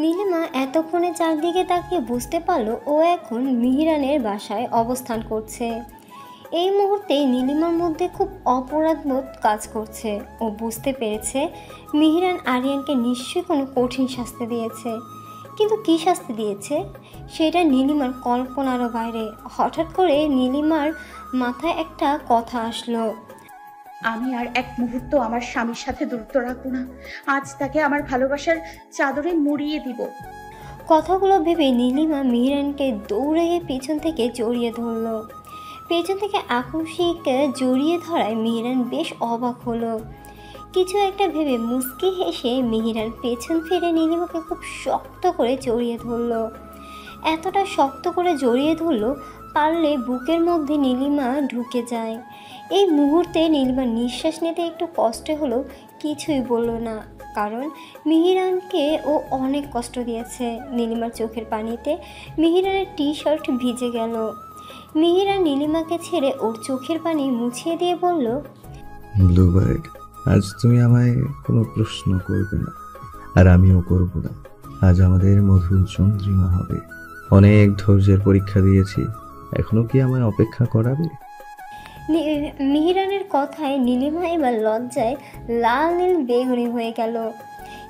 নীলিমা এতক্ষণে চারদিকে তাকিয়ে বুঝতে পারল ও এখন মিহিরানের বাসায় অবস্থান করছে। এই মুহূর্তে নীলিমার মধ্যে খুব অপরাধবোধ কাজ করছে। ও বুঝতে পেরেছে মিহিরান আরিয়ানকে নিশ্চয়ই কোনো কঠিন শাস্তি দিয়েছে, কিন্তু কী শাস্তি দিয়েছে সেটা নীলিমার কল্পনারও বাইরে। হঠাৎ করে নীলিমার মাথায় একটা কথা আসলো। আমি আর এক মুহূর্ত আমার স্বামীর সাথে দূরত্ব রাখবো না। আজ তাকে আমার ভালোবাসার চাদরে মুড়িয়ে দিব। কথাগুলো ভেবে নীলিমা মিহিরানকে দৌড়ে পিছন থেকে জড়িয়ে ধরল। পেছন থেকে আকস্মিক জড়িয়ে ধরায় মিহিরান বেশ অবাক হলো। কিছু একটা ভেবে মুচকি হেসে মিহিরান পেছন ফিরে নীলিমাকে খুব শক্ত করে জড়িয়ে ধরল। এতটা শক্ত করে জড়িয়ে ধরল পারলে বুকের মধ্যে নীলিমা ঢুকে যায়। এই মুহূর্তে নীলিমার নিঃশ্বাস নিতে একটু কষ্ট হলেও কিছুই বলল না, কারণ মিহিরানকে ও অনেক কষ্ট দিয়েছে। নীলিমার চোখের পানিতে মিহিরানের টি শার্ট ভিজে গেল। মিহিরান নীলিমাকে ছেড়ে ওর চোখের পানি মুছিয়ে দিয়ে বলল, ব্লুবার্ড, আজ তুমি আমায় কোনো প্রশ্ন করবে না, আর আমিও করব না। আজ আমাদের মধুর চন্দ্রিমা হবে। অনেক ধৈর্যের পরীক্ষা দিয়েছি, এখনো কি আমায় অপেক্ষা করাবে? মিহিরানের কথায় নীলিমা এবার লজ্জায় লাল নীল বেগুনি হয়ে গেল।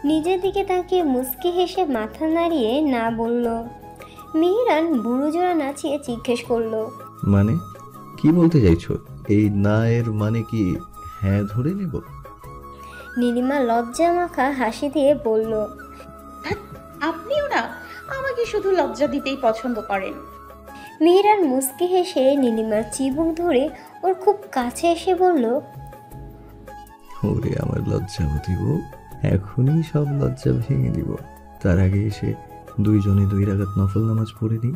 নিজের দিকে তাকিয়ে মুচকি হেসে মাথা নাড়িয়ে না বলল। মিহিরান বুড়োজোড়া নাচিয়ে জিজ্ঞেস করলো, মানে কি বলতে চাইছো? এই না এর মানে কি হ্যাঁ ধরে নেব? নীলিমা লজ্জা মাখা হাসি দিয়ে বলল, আপনিও না আমাকে শুধু লজ্জা দিতেই পছন্দ করেন। মিহিরান মুচকি হেসে নীলিমার চিবুক ধরে ওর খুব কাছে এসে বলল, ওরে আমার লজ্জাবতী বউ, এখনই সব লজ্জা ভেঙে দিব। তার আগে এসে দুইজনে 2 রাকাত নফল নামাজ পড়ে নিই।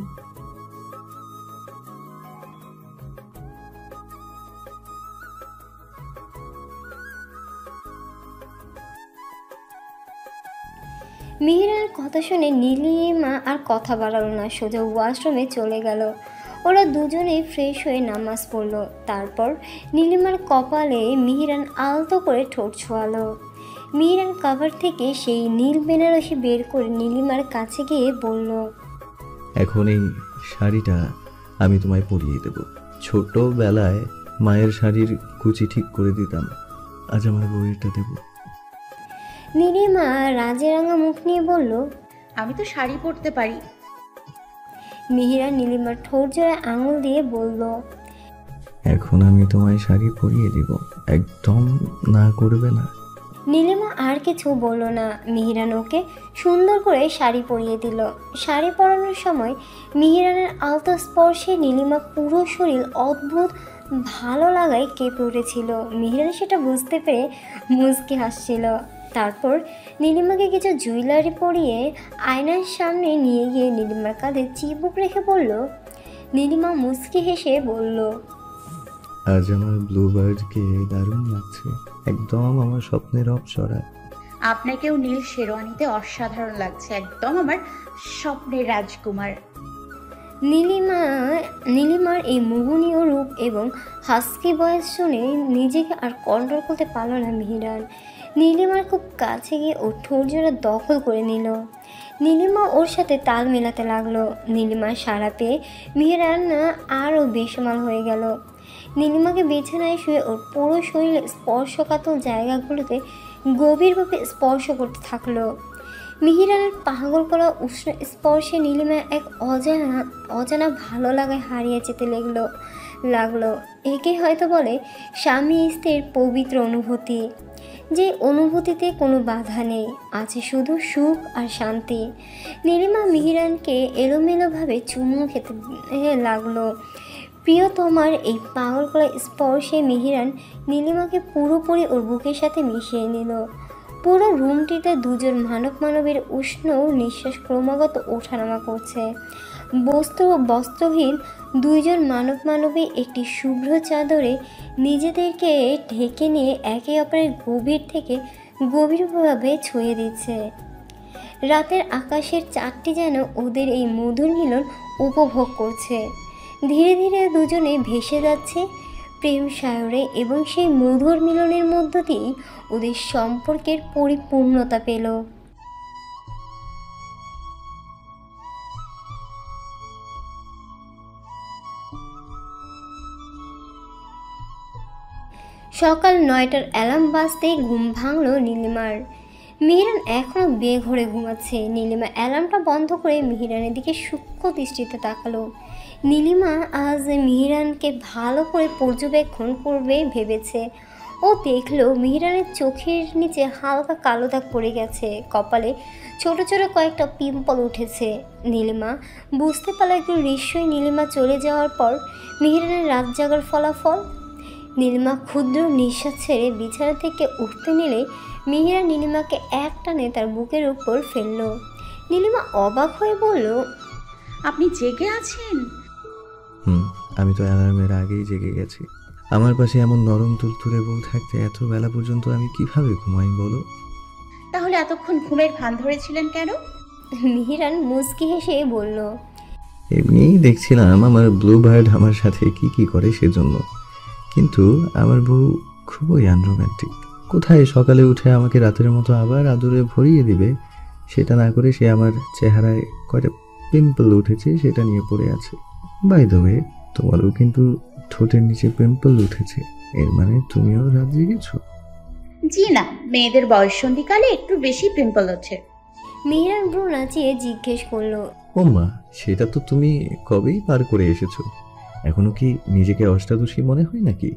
মিহিরানের কথা শুনে নীলিমা আর কথা বাড়ালো না, সোজা ওয়াশরুমে চলে গেল। ওরা দুজনেই ফ্রেশ হয়ে নামাজ পড়লো। তারপর নীলিমার কপালে মিহিরান আলতো করে ঠোঁট ছোঁয়ালো। মিহিরান কভার থেকে সেই নীল বেনারসি বের করে নীলিমার কাছে গিয়ে বলল, এখন এই শাড়িটা আমি তোমায় পরিয়ে দেব। ছোটবেলায় মায়ের শাড়ির কুচি ঠিক করে দিতাম, আজ আমার বউয়েরটা দেব। নীলিমা রাজে রাঙা মুখ নিয়ে বলল, আমি তো শাড়ি পরতে পারি। মিহিরান নীলিমার ঠোঁট জোড়ায় আঙুল দিয়ে বলল, এখন আমি তোমায় শাড়ি পরিয়ে দিব, একদম না করবে না। নীলিমা আর কিছু বলল না। মিহিরান ওকে সুন্দর করে শাড়ি পরিয়ে দিল। শাড়ি পরানোর সময় মিহিরানের আলতো স্পর্শে নীলিমা পুরো শরীর অদ্ভুত ভালো লাগায় কেঁপে উঠেছিল। মিহিরান সেটা বুঝতে পেরে মুচকি হাসছিল। তারপর নীলিমাকে কিছু জুয়েলারি পরিয়ে আয়নার সামনে নিয়ে গিয়ে নীলিমার কাঁধে চিবুক রেখে বলল। নীলিমা মুচকি হেসে বলল, আজ আমার ব্লুবার্ডকে দারুণ লাগছে, একদম আমার স্বপ্নের অপ্সরা। আপনাকেও নীল শেরওয়ানিতে অসাধারণ লাগছে, একদম আমার স্বপ্নের রাজকুমার। নীলিমার এই মোহনীয় রূপ এবং হাস্কি ভয়েস শুনে নিজেকে আর কন্ট্রোল করতে পারল না মিহিরান। নীলিমার খুব কাছে গিয়ে ওর ঠোঁট জোড়া দখল করে নিল। নীলিমা ওর সাথে তাল মেলাতে লাগলো। নীলিমার সাড়া পেয়ে মিহিরান আরও বেসামাল হয়ে গেল। নীলিমাকে বিছানায় শুয়ে ওর পুরো শরীরে স্পর্শকাতর জায়গাগুলোতে গভীরভাবে স্পর্শ করতে থাকলো। মিহিরানের পাগল করা উষ্ণ স্পর্শে নীলিমা এক অজানা ভালো লাগায় হারিয়ে যেতে লাগলো। একে হয়তো বলে স্বামী স্ত্রীর পবিত্র অনুভূতি, যে অনুভূতিতে কোনো বাধা নেই, আছে শুধু সুখ আর শান্তি। নীলিমা মিহিরানকে এলোমেলোভাবে চুমু খেতে লাগলো। প্রিয়তমার এই পাগল করা স্পর্শে মিহিরান নীলিমাকে পুরোপুরি ওর বুকের সাথে মিশিয়ে নিল। পুরো রুমটিতে দুজন মানবের উষ্ণ নিঃশ্বাস ক্রমাগত ওঠানামা করছে। বস্ত্রহীন দুইজন মানবী একটি শুভ্র চাদরে নিজেদেরকে ঢেকে নিয়ে একে অপরের গভীর থেকে গভীরভাবে ছুঁয়ে দিচ্ছে। রাতের আকাশের চাঁদটি যেন ওদের এই মধুর মিলন উপভোগ করছে। ধীরে ধীরে দুজনে ভেসে যাচ্ছে প্রেম সায়রে, এবং সেই মধুর মিলনের মধ্য দিয়েই ওদের সম্পর্কের পরিপূর্ণতা পেল। সকাল 9টার অ্যালার্ম বাজতেই ঘুম ভাঙলো নীলিমার। মিহিরান এখনও বেঘরে ঘুমাচ্ছে। নীলিমা অ্যালার্মটা বন্ধ করে মিহিরানের দিকে সূক্ষ্ম দৃষ্টিতে তাকালো। নীলিমা আজ মিহিরানকে ভালো করে পর্যবেক্ষণ করবে ভেবেছে। ও দেখলো মিহিরানের চোখের নিচে হালকা কালো দাগ পড়ে গেছে, কপালে ছোট ছোট কয়েকটা পিম্পল উঠেছে। নীলিমা বুঝতে পারল একটু নিশ্চয়ই নীলিমা চলে যাওয়ার পর মিহিরানের রাত জাগার ফলাফল। নীলিমা ক্ষুদ্র নিঃশ্বাস ছেড়ে বিছানা থেকে উঠতে নিলে মিহিরান নীলিমাকে এক টানে তার বুকের উপর ফেলল। নীলিমা অবাক হয়ে বলল, আপনি জেগে আছেন? আমি তো অ্যালার্মের আগেই জেগে গেছি। আমার পাশে এমন নরম তুলতুলে বউ থাকতে এত বেলা পর্যন্ত আমি কিভাবে ঘুমাই বলো? তাহলে এতক্ষণ ঘুমের ভান ধরেছিলেন কেন? মিহিরান মুচকি হেসে বলল, এমনিই দেখছিলাম আমার ব্লু বার্ড আমার সাথে কি কি করে সেজন্য। কিন্তু আমার বউ খুবই আনরোম্যান্টিক। কোথায় সকালে উঠে আমাকে রাতের মতো আবার আদরে ভরিয়ে দিবে, সেটা না করে সে আমার চেহারায় কয়টা পিম্পল উঠেছে সেটা নিয়ে পড়ে আছে। বাই দ্য ওয়ে, তোমারও কিন্তু ঠোঁটের নিচে পিম্পল উঠেছে, এর মানে তুমিও রাত জেগেছো? জি না, মেয়েদের বয়ঃসন্ধিকালে একটু বেশি পিম্পল ওঠে। মিহিরান ভ্রু নাচিয়ে জিজ্ঞেস করলো, ও মা, সেটা তো তুমি কবেই পার করে এসেছো, এখনো কি নিজেকে অষ্টাদশী মনে হয় নাকি?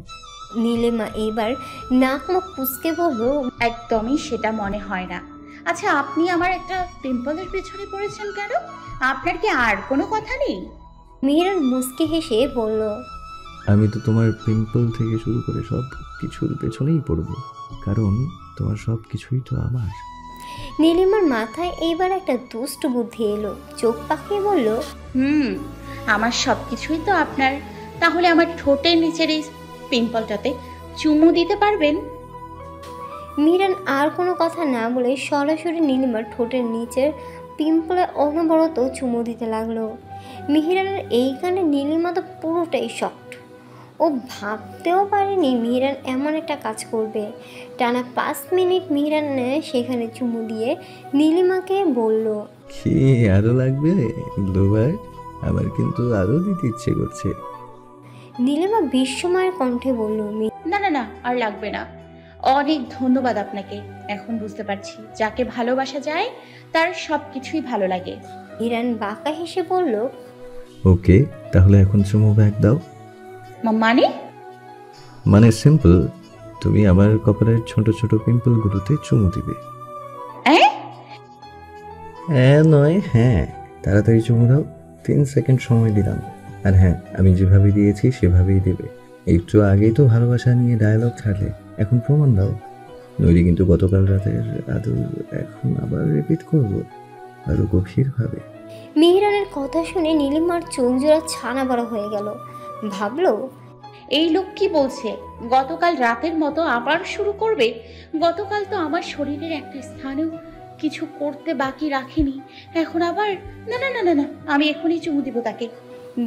নীলিমা এবার নাক মুখ কুচকে বলল, একদমই সেটা মনে হয় না। আচ্ছা, আপনি আমার একটা পিম্পলের পেছনে পড়েছেন কেন? আপনার কি আর কোনো কথা নেই? মিহিরান মুচকি হেসে বলল, আমি তো তোমার পিম্পল থেকে শুরু করে সব কিছুর পেছনেই পড়বো, কারণ তোমার সব কিছুই তো আমার। নীলিমার মাথায় এইবার একটা দুষ্ট বুদ্ধি এলো। চোখ পাকিয়ে বলল, আমার সব কিছুই তো আপনার। তাহলে আমার ঠোঁটের নিচের এই পিম্পলটাতে চুমু দিতে পারবেন? মিহিরান আর কোনো কথা না বলে সরাসরি নীলিমার ঠোঁটের নিচের পিম্পলে অনবরত চুমু দিতে লাগলো। মিহিরানের এই কারণে নীলিমা তো পুরোটাই শক্ট। ও ভাবতেও পারেনি মিহিরান এমন একটা কাজ করবে। টানা 5 মিনিট মিহিরান সেখানে চুমু দিয়ে নীলিমাকে বলল, কি আরো লাগবে ব্লুবার্ড? আমার কিন্তু আরো দিতে ইচ্ছে করছে। নীলিমা বিস্ময়ের কণ্ঠে বলল, না না না, আর লাগবে না। অনেক ধন্যবাদ আপনাকে। এখন বুঝতে পারছি যাকে ভালোবাসা যায় তার সব কিছুই ভালো লাগে। মিহিরান বাঁকা হেসে বলল, ওকে, তাহলে এখন চুমু ব্যাগ দাও। মানে? মানে সিম্পল, তুমি আমার কপালের ছোট ছোট পিম্পলগুলোতে চুমু দিবে। হ্যাঁ নয় হ্যাঁ, তাড়াতাড়ি চুমু দাও। 3 সেকেন্ড সময় দিলাম। আর হ্যাঁ, আমি যেভাবে দিয়েছি সেভাবেই দেবে। একটু আগেই তো ভালোবাসা নিয়ে ডায়লগ ছাড়লে, এখন প্রমাণ দাও। নইলে কিন্তু গতকাল রাতের আদর এখন আবার রিপিট করবো, আরো গভীরভাবে। মিহিরানের কথা শুনে নীলিমার চোখ জোড়া ছানা বড় হয়ে গেল। ভাবলো, এই লোক কি বলছে? গতকাল রাতের মতো আবার শুরু করবে? গতকাল তো আমার শরীরের একটা স্থানেও কিছু করতে বাকি রাখিনি, এখন আবার? না না না না না, আমি এখনই চুমু দিব তাকে।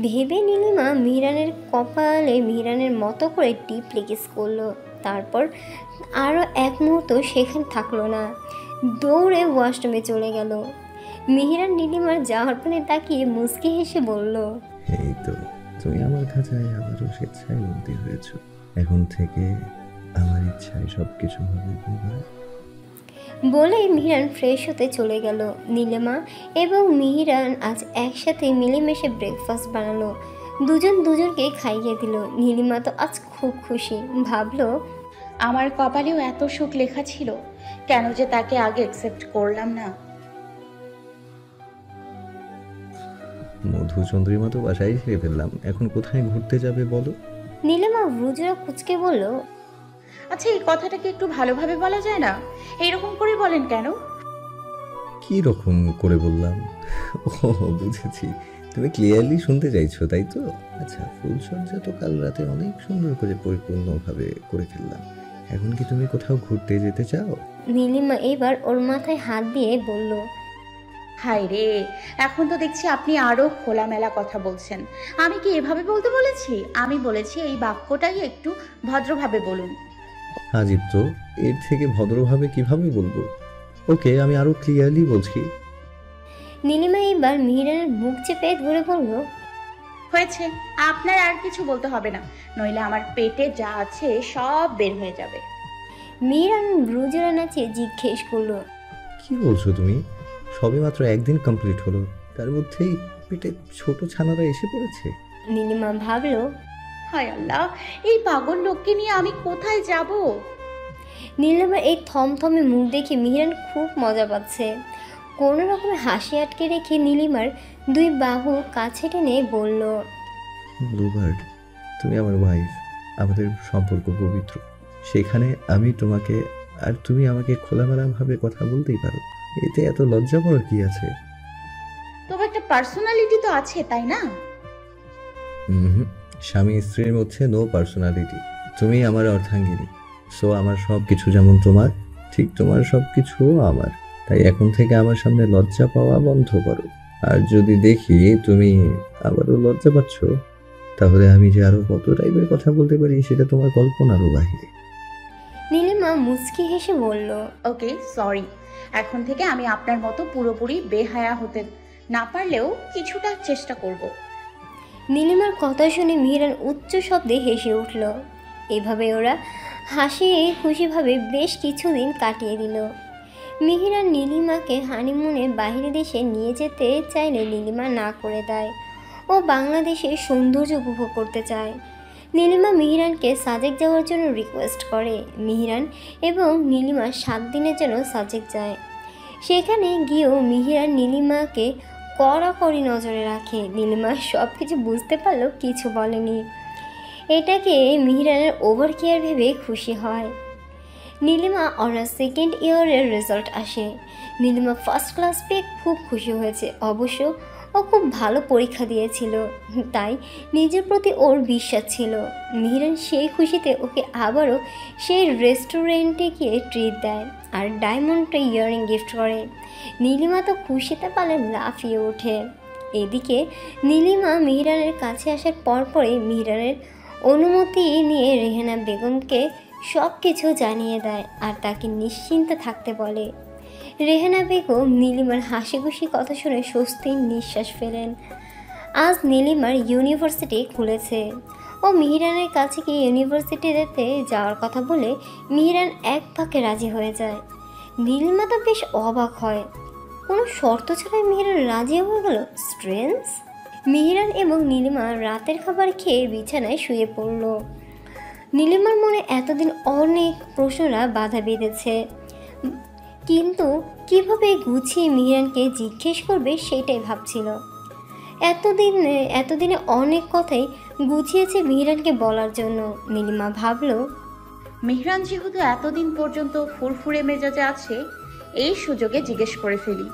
ভেবে নীলিমা মিহিরানের কপালে মিহিরানের মতো করে ডিপলি কিস করলো। তারপর আরও এক মুহূর্ত সেখানে থাকলো না, দৌড়ে ওয়াশরুমে চলে গেল। মিহিরান নীলিমার যাওয়ার পানে তাকিয়ে মুচকি হেসে বলল, এই তো, তুমি আমার খাঁচায় আবারও স্বেচ্ছায় বন্দী হয়েছ। এখন থেকে আমার ইচ্ছায় সবকিছু হবে। বলে মিহিরান ফ্রেশ হতে চলে গেল। নীলিমা এবং মিহিরান আজ একসাথে মিলেমিশে ব্রেকফাস্ট বানালো। দুজন দুজনকে খাইয়ে দিল। নীলিমা তো আজ খুব খুশি। ভাবলো, আমার কপালেও এত সুখ লেখা ছিল, কেন যে তাকে আগে অ্যাকসেপ্ট করলাম না। মধুচন্দ্রিমা তো বাসায় ছেড়ে ফেললাম, এখন কোথায় ঘুরতে যাবে বলো? নীলিমা রুজরা কুচকে বলল, আচ্ছা, এই কথাটাকে একটু ভালোভাবে বলা যায় না? এইরকম করে বলেন কেন? কি রকম করে বললাম? ও বুঝেছি, তুমি ক্লিয়ারলি শুনতে চাইছো তাই তো। আচ্ছা, ফুলসজ্জা তো কাল রাতে অনেক সুন্দর করে পরিপূর্ণভাবে করে ফেললাম। এখন কি তুমি কোথাও ঘুরতে যেতে চাও? নীলিমা এবার ওর মাথায় হাত দিয়ে বলল, হায় রে, এখন তো দেখছি আপনি আরো খোলামেলা কথা বলছেন। আমি কি এভাবে বলতে বলেছি? আমি বলেছি এই বাক্যটাই একটু ভদ্রভাবে বলুন। আজিব তো, এর থেকে ভদ্রভাবে কিভাবে বলবো? ওকে, আমি আরো ক্লিয়ারলি বলছি। নীলিমা এবার মিহিরানের মুখ চেপে ধরে বলল, হয়েছে, আপনার আর কিছু বলতে হবে না, নইলে আমার পেটে যা আছে সব বের হয়ে যাবে। মিহিরান ব্রুজরা নাচিয়ে জিজ্ঞেস করলো, কি বলছো তুমি? সবে মাত্র একদিন কমপ্লিট হলো, তার মধ্যেই পেটে ছোট ছানারা এসে পড়েছে। নীলিমা ভাবলো, হায় আল্লাহ, এই পাগল লোককে নিয়ে আমি কোথায় যাব? নীলিমার এই থমথমে মুখ দেখে মিহিরান খুব মজা পাচ্ছে। কোনো রকমের হাসি আটকে রেখে নীলিমার দুই বাহু কাছে টেনে বলল, ব্লুবার্ড, তুমি আমার ওয়াইফ, আমাদের সম্পর্ক পবিত্র। সেখানে আমি তোমাকে আর তুমি আমাকে খোলামেলাভাবে কথা বলতেই পারো, এতে এত লজ্জা পাওয়ার কি আছে? তবে একটা পার্সোনালিটি তো আছে, তাই না? হুম, স্বামী স্ত্রীর মধ্যে নো পার্সোনালিটি। তুমি আমার অর্ধাঙ্গিনী, সো আমার সব কিছু যেমন তোমার, ঠিক তোমার সব কিছুও আমার। তাই এখন থেকে আমার সামনে লজ্জা পাওয়া বন্ধ করো। আর যদি দেখি তুমি আবারও লজ্জা পাচ্ছ, তাহলে আমি যে আরো কত টাইপের কথা বলতে পারি সেটা তোমার কল্পনারও বাহিরে। নীলিমা মুচকি হেসে বলল, ওকে, সরি। এখন থেকে আমি আপনার মতো পুরোপুরি বেহায়া হতে না পারলেও কিছুটা চেষ্টা করব। নীলিমার কথা শুনে মিহিরান উচ্চ শব্দে হেসে উঠল। এভাবে ওরা হাসি খুশিভাবে বেশ কিছুদিন কাটিয়ে দিল। মিহিরান নীলিমাকে হানিমুনে বাইরে দেশে নিয়ে যেতে চাইলে নীলিমা না করে দেয়। ও বাংলাদেশের সৌন্দর্য উপভোগ করতে চায়। নীলিমা মিহিরানকে সাজেক যাওয়ার জন্য রিকোয়েস্ট করে। মিহিরান এবং নীলিমা 7 দিনের জন্য সাজেক যায়। সেখানে গিয়েও মিহিরান নীলিমাকে কড়াকড়ি নজরে রাখে। নীলিমা সব কিছু বুঝতে পারলেও কিছু বলেনি। এটাকে মিহিরানের ওভার কেয়ার ভেবে খুশি হয়। নীলিমা অনার্স সেকেন্ড ইয়ারের রেজাল্ট আসে। নীলিমা ফার্স্ট ক্লাস পেয়ে খুব খুশি হয়েছে। অবশ্য ও খুব ভালো পরীক্ষা দিয়েছিল, তাই নিজের প্রতি ওর বিশ্বাস ছিল। মিহিরান সেই খুশিতে ওকে আবারও সেই রেস্টুরেন্টে গিয়ে ট্রিট দেয় আর ডায়মন্ড ইয়ারিং গিফট করে। নীলিমা তো খুশিতে পালে লাফিয়ে ওঠে। এদিকে নীলিমা মিহিরানের কাছে আসার পরপরই মিহিরানের অনুমতি নিয়ে রেহানা বেগমকে সব কিছু জানিয়ে দেয় আর তাকে নিশ্চিন্তে থাকতে বলে। রেহানা বেগম নীলিমার হাসি খুশি কথা শুনে স্বস্তির নিঃশ্বাস ফেলেন। আজ নীলিমার ইউনিভার্সিটি খুলেছে। ও মিহিরানের কাছে গিয়ে ইউনিভার্সিটিতে যাওয়ার কথা বলে মিহিরান এক ফাঁকে রাজি হয়ে যায়। নীলিমা তো বেশ অবাক হয়, কোনো শর্ত ছাড়াই মিহিরান রাজি হয়ে গেল। স্ট্রেঞ্জ। মিহিরান এবং নীলিমা রাতের খাবার খেয়ে বিছানায় শুয়ে পড়ল। নীলিমার মনে এতদিন অনেক প্রশ্নরা বাধা বেঁধেছে, কিন্তু কিভাবে গুছিয়ে মিহিরানকে জিজ্ঞেস করবে সেটাই ভাবছিল। এতদিনে অনেক কথাই গুছিয়েছে মিহিরানকে বলার জন্য। নীলিমা ভাবলো, মিহরান যেহেতু এতদিন পর্যন্ত ফুরফুরে মেজাজে আছে, এই সুযোগে জিজ্ঞেস করে ফেলি।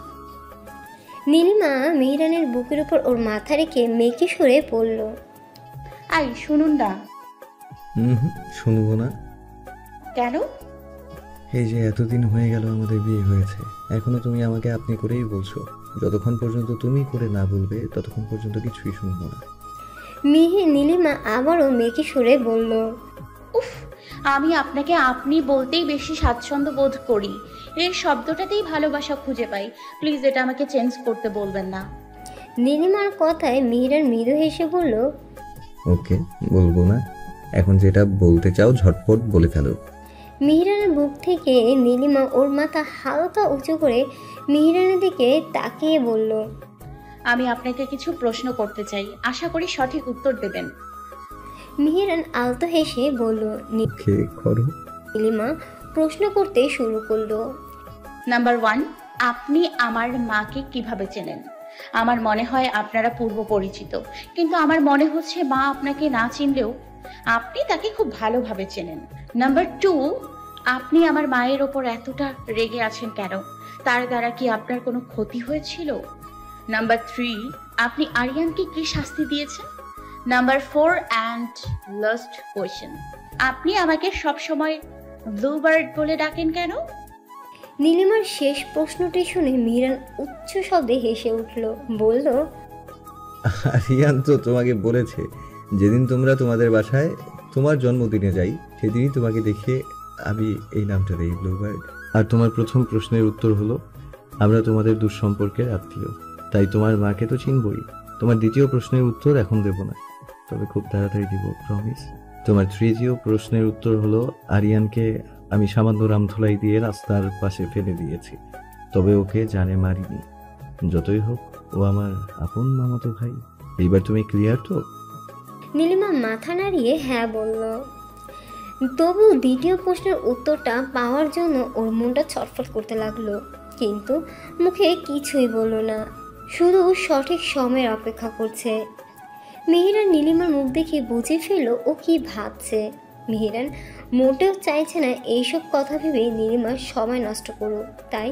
নীলিমা মিহিরানের বুকের উপর ওর মাথা রেখে মেকি সরে পড়ল। আই শুনুন না। শুনবো না? কেন? এই যে এতদিন হয়ে গেল আমাদের বিয়ে হয়েছে, এখনো তুমি আমাকে আপনি করেই বলছো। যতক্ষণ পর্যন্ত তুমি করে না বলবে ততক্ষণ পর্যন্ত কিছুই শুনবো না। নীলিমা আবারও মেকি সরে বলল, উফ, আমি আপনাকে আপনি বলতেই বেশি স্বাচ্ছন্দ্য বোধ করি। এই শব্দটাতেই ভালোবাসা খুঁজে পাই। প্লিজ এটা আমাকে চেঞ্জ করতে বলবেন না। নীলিমার কথায় মিহিরান মৃদু হেসে বলল, ওকে, বলবো না। এখন যেটা বলতে চাও ঝটপট বলে ফেলো। মিহিরানের বুক থেকে নীলিমা ওর মাথা হালকা উঁচু করে মিহিরানের দিকে তাকিয়ে বলল, আমি আপনাকে কিছু প্রশ্ন করতে চাই, আশা করি সঠিক উত্তর দেবেন। মিহিরান আলতো হেসে বলল। ওকে, করো। নীলিমা প্রশ্ন করতে শুরু করলো। নাম্বার 1, আপনি আমার মাকে কিভাবে চেনেন? আমার মনে হয় আপনারা পূর্ব পরিচিত, কিন্তু আমার মনে হচ্ছে মা আপনাকে না চিনলেও আপনি তাকে খুব ভালোভাবে চেনেন। নাম্বার 2, আপনি আমার মায়ের ওপর এতটা রেগে আছেন কেন? তার দ্বারা কি আপনার কোনো ক্ষতি হয়েছিল? নাম্বার 3, আপনি আরিয়ানকে কি শাস্তি দিয়েছেন? নাম্বার 4 অ্যান্ড লাস্ট কোয়েশ্চেন, আপনি আমাকে সবসময় ব্লুবার্ড বলে ডাকেন কেন? নীলিমার শেষ প্রশ্নটি শুনে মিহিরান উচ্চ শব্দে হেসে উঠল। বলল, আরিয়ান তো তোমাকে বলেছে যেদিন তোমরা তোমাদের বাসায় তোমার জন্মদিনে যাই সেদিনই তোমাকে দেখে আমি এই নামটা দেই, ব্লুবার্ড। আর তোমার প্রথম প্রশ্নের উত্তর হলো আমরা তোমাদের দুঃসম্পর্কের আত্মীয়, তাই তোমার মাকে তো চিনবই। তোমার দ্বিতীয় প্রশ্নের উত্তর এখন দেব না, তবে খুব তাড়াতাড়ি দিব, প্রমিস। তোমার তৃতীয় প্রশ্নের উত্তর হলো, আরিয়ানকে আমি সামান্য রামধুলাই দিয়ে রাস্তার পাশে ফেলে দিয়েছি, তবে ওকে জানে মারিনি। যতই হোক ও আমার আপন মামাতো ভাই। এইবার তুমি ক্লিয়ার তো? নীলিমা মাথা নাড়িয়ে হ্যাঁ বলল। তবু দ্বিতীয় প্রশ্নের উত্তরটা পাওয়ার জন্য ওর মনটা ছটফট করতে লাগলো, কিন্তু মুখে কিছুই বলল না, শুধু সঠিক সময়ের অপেক্ষা করছে। মেহেরান নীলিমার মুখ দেখে বুঝে ফেলল ও কি ভাবছে। মেহেরান মোটেও চাইছে না এইসব কথা ভেবে নীলিমা সময় নষ্ট করুক, তাই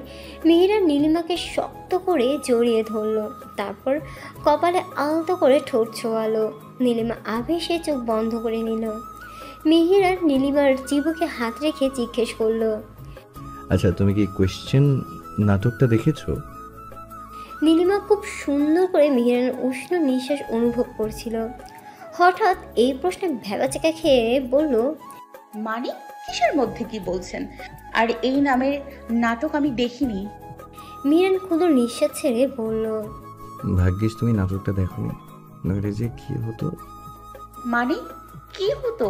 মেহেরান নীলিমাকে শক্ত করে জড়িয়ে ধরল, তারপর কপালে আলতো করে ঠোঁট ছোঁয়ালো। নীলিমা আবেশে চোখ বন্ধ করে নিল। মেহেরান নীলিমার চিবুকে হাত রেখে জিজ্ঞেস করলো, আচ্ছা, তুমি কি কোয়েশ্চেন নাটকটা দেখেছো? নীলিমা খুব সুন্দর করে মেহেরানের উষ্ণ নিঃশ্বাস অনুভব করছিল। হঠাৎ এই প্রশ্নে ভ্যাবাচাকা খেয়ে বলল, মানে কিসের মধ্যে কি বলছেন? আর এই নামের নাটক আমি দেখিনি। মেহেরান ক্ষুদ্র নিঃশ্বাস ছেড়ে বলল, ভাগ্যিস তুমি নাটকটা দেখোনি, নইলে যে কি হতো। মানে কি হতো?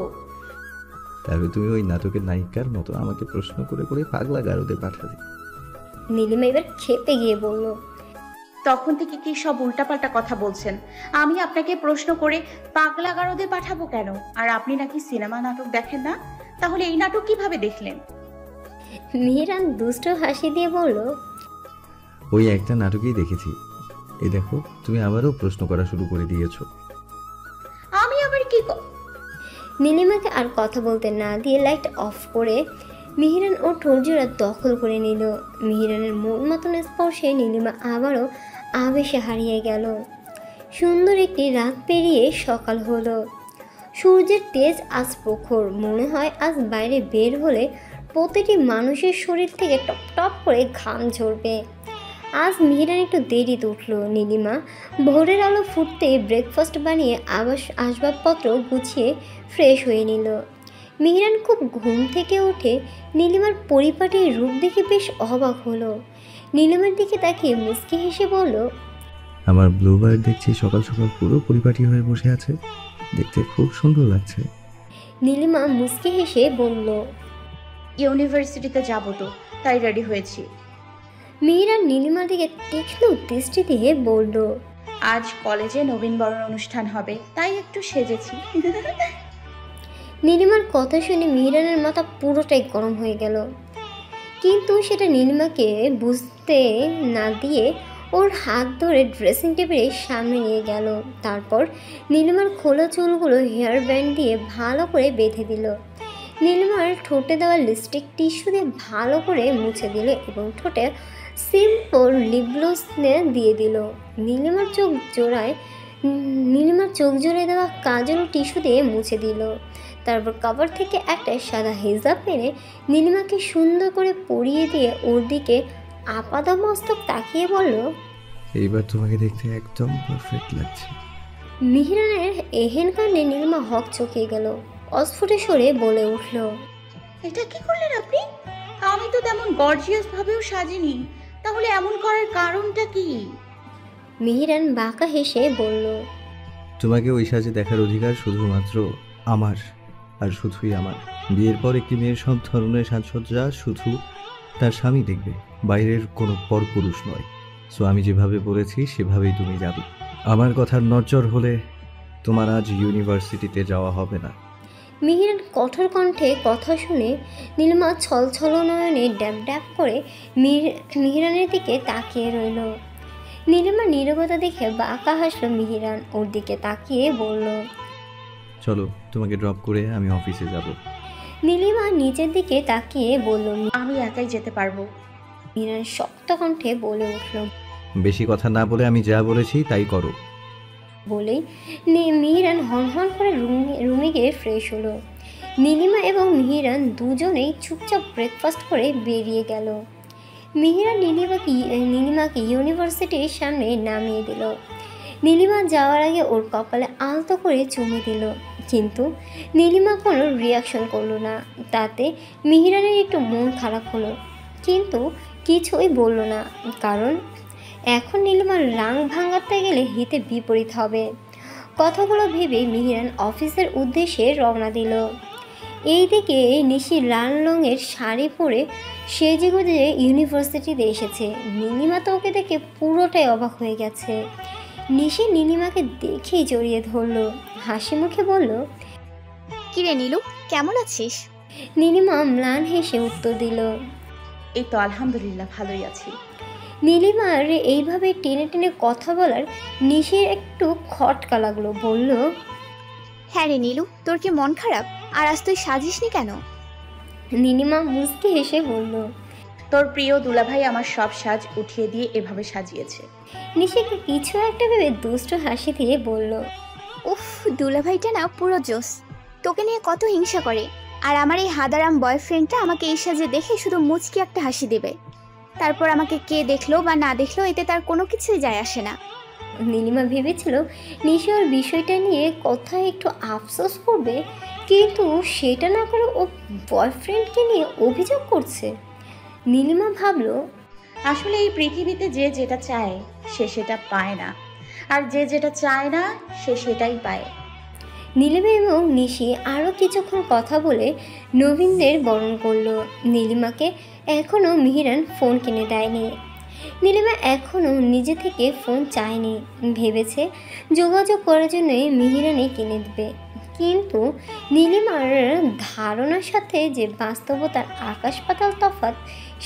তাহলে তুমি ওই নাটকের নায়িকার মতো আমাকে প্রশ্ন করে করে পাগলা গারদে পাঠাবে। নীলিমা এবার খেপে গিয়ে বলল, তখন থেকে কি সব উল্টাপাল্টা কথা বলছেন? আমি আপনাকে প্রশ্ন করে পাগলা গারদে পাঠাবো কেন? আর আপনি নাকি সিনেমা নাটক দেখেন না, তাহলে এই নাটক কিভাবে দেখলেন? মেহেরান দুষ্ট হাসি দিয়ে বলল, ওই একটা নাটকেই দেখেছি। এই দেখো, তুমি আবারও প্রশ্ন করা শুরু করে দিয়েছো। আমি আবার কি নীলিমাকে আর কথা বলতে না দিয়ে লাইট অফ করে মেহেরান ও ঠোঁটজোড়া দখল করে নিল। মেহেরানের মন মতন স্পর্শে নীলিমা আবারও আবেশে হারিয়ে গেল। সুন্দর একটি রাত পেরিয়ে সকাল হলো। সূর্যের তেজ আজ প্রখর, মনে হয় আজ বাইরে বের হলে প্রতিটি মানুষের শরীর থেকে টপ টপ করে ঘাম ঝরবে। আজ মেহেরান একটু দেরিতে উঠল। নীলিমা ভোরের আলো ফুটতে ব্রেকফাস্ট বানিয়ে আসবাবপত্র গুছিয়ে ফ্রেশ হয়ে নিল। মেহেরান খুব ঘুম থেকে উঠে নীলিমার পরিপাটির রূপ দেখে বেশ অবাক হলো। নীলিমার দিকে তাকিয়ে মুচকি হেসে বলল, আমার ব্লুবার্ড দেখছি সকাল সকাল পুরো পরিপাটি হয়ে বসে আছে, দেখতে খুব সুন্দর লাগছে। নীলিমা মুচকি হেসে বলল, ইউনিভার্সিটিতে যাব তো, তাই রেডি হয়েছি। মেহেরান নীলিমার দিকে তীক্ষ্ণ দৃষ্টি দিয়ে বলল, আজ কলেজে নবীনবরণ অনুষ্ঠান হবে, তাই একটু সেজেছি। নীলিমার কথা শুনে মেহেরানের মাথা পুরোটাই গরম হয়ে গেল, কিন্তু সেটা নীলিমাকে বুঝতে না দিয়ে ওর হাত ধরে ড্রেসিং টেবিলের সামনে নিয়ে গেল। তারপর নীলিমার খোলা চুলগুলো হেয়ার ব্যান্ড দিয়ে ভালো করে বেঁধে দিল। নীলিমার ঠোঁটে দেওয়া লিপস্টিক টিস্যু দিয়ে ভালো করে মুছে দিল এবং ঠোঁটে সিম্পল লিপগ্লস দিয়ে দিল। নীলিমার চোখ জোড়ায় দেওয়া কাজল টিস্যু দিয়ে মুছে দিল। তারপর কভার থেকে একটা সাদা হিজাব এনে নীলিমাকে সুন্দর করে পরিয়ে দিয়ে ওর দিকে আপাদমস্তক তাকিয়ে বলল, এইবার তোমাকে দেখতে একদম পারফেক্ট লাগছে। মেহেরানের এহেন কাণ্ডে নীলিমা হক চকিয়ে গেল। অস্ফুটে সরে বলে উঠল, এটা কি করলেন আপনি? আমি তো তেমন গর্জিয়াস ভাবেও সাজিনি, তাহলে এমন করার কারণটা কি? মেহেরান বাঁকা হেসে বলল, তোমাকে ওই সাজে দেখার অধিকার শুধুমাত্র আমার, আর শুধুই আমার। বিয়ের পর একটি মেয়ের সব ধরনের সাজসজ্জা শুধু তার স্বামী দেখবে, বাইরের কোনো পরপুরুষ নয়। সো আমি যেভাবে বলেছি সেভাবেই তুমি যাবে। আমার কথার নড়চড় হলে তোমার আজ ইউনিভার্সিটিতে যাওয়া হবে না। মেহেরান কঠোর কণ্ঠে কথা শুনে নীলিমা ছলছল নয়নে ড্যাব ড্যাব করে মেহেরানের দিকে তাকিয়ে রইল। নীলিমা নীরবতা দেখে বাঁকা হাসল। মেহেরান ওর দিকে তাকিয়ে বলল, চলো, তোমাকে ড্রপ করে আমি অফিসে যাব। নীলিমা নিচের দিকে তাকিয়ে বলল, আমি একাই যেতে পারবো। মেহেরান শক্ত কণ্ঠে বলে উঠল। বেশি কথা না বলে আমি যা বলেছি তাই করো। বলেই মেহেরান হনহন করে রুমে গিয়ে ফ্রেশ হলো। নীলিমা এবং মেহেরান দুজনেই চুপচাপ ব্রেকফাস্ট করে বেরিয়ে গেল। মেহেরান নীলিমাকে ইউনিভার্সিটির সামনে নামিয়ে দিল। নীলিমা যাওয়ার আগে ওর কপালে আলতো করে চুমে দিল, কিন্তু নীলিমা কোনো রিয়াকশন করলো না। তাতে মেহেরানের একটু মন খারাপ হলো, কিন্তু কিছুই বলল না, কারণ এখন নীলিমার রাং ভাঙাতে গেলে হিতে বিপরীত হবে। কথাগুলো ভেবে মিহিরান অফিসের উদ্দেশ্যে রওনা দিল। এইদিকে নিশি লাল রঙের শাড়ি পরে সেজেগুজে ইউনিভার্সিটিতে এসেছে। নীলিমা তো ওকে দেখে পুরোটাই অবাক হয়ে গেছে। নিশি নীলিমাকে দেখেই জড়িয়ে ধরলো, হাসি মুখে বলল, কিরে নীলু, কেমন আছিস? নীলিমা ম্লান হেসে উত্তর দিল। এই তো আলহামদুলিল্লাহ ভালোই আছি। নীলিমার এইভাবে টেনে টেনে কথা বলার নিশির একটু খটকা লাগলো, বলল, হ্যাঁ রে নীলু, তোর কি মন খারাপ? আর আজ তুই সাজিসনি কেন? নীলিমা মুচকি হেসে বলল। তোর প্রিয় দুলাভাই আমার সব সাজ উঠিয়ে দিয়ে এভাবে সাজিয়েছে। নিশিকে কিছু একটা ভেবে দুষ্ট হাসি দিয়ে বলল, উফ, দুলাভাইটা না পুরো জোস, তোকে নিয়ে কত হিংসা করে। আর আমার এই হাদারাম বয়ফ্রেন্ডটা আমাকে এই সাজে দেখে শুধু মুচকি একটা হাসি দেবে, তারপর আমাকে কে দেখলো বা না দেখলো এতে তার কোনো কিছুই যায় আসে না। নীলিমা ভেবেছিল নিশি ওর বিষয়টা নিয়ে কোথায় একটু আফসোস করবে, কিন্তু সেটা না করে ও বয়ফ্রেন্ডকে নিয়ে অভিযোগ করছে। নীলিমা ভাবলো, আসলে এই পৃথিবীতে যে যেটা চায় সে সেটা পায় না, আর যে যেটা চায় না সে সেটাই পায়। নীলিমা এবং নিশি আরও কিছুক্ষণ কথা বলে নবীনদের বরণ করলো। নীলিমাকে এখনও মিহিরান ফোন কিনে দেয়নি। নীলিমা এখনও নিজে থেকে ফোন চায়নি, ভেবেছে যোগাযোগ করার জন্যই মিহিরানই কিনে দেবে। কিন্তু নীলিমার ধারণার সাথে যে বাস্তবতার আকাশ পাতাল তফাৎ,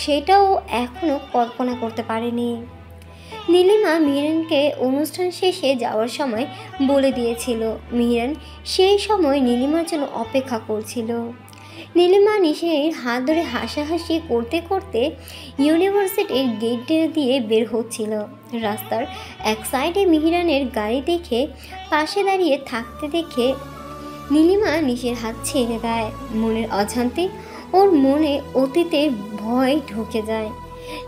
সেটাও এখনও কল্পনা করতে পারেনি। নীলিমা মিহিরানকে অনুষ্ঠান শেষে যাওয়ার সময় বলে দিয়েছিল। মিহিরান সেই সময় নীলিমার জন্য অপেক্ষা করছিল। নীলিমা নিশির হাত ধরে হাসাহাসি করতে করতে ইউনিভার্সিটির গেট দিয়ে বের হচ্ছিল। রাস্তার এক সাইডে মিহিরানের গাড়ি দেখে পাশে দাঁড়িয়ে থাকতে দেখে নীলিমা নিশির হাত ছেড়ে দেয়। মনের অজান্তে ওর মনে অতীতে ভয় ঢুকে যায়।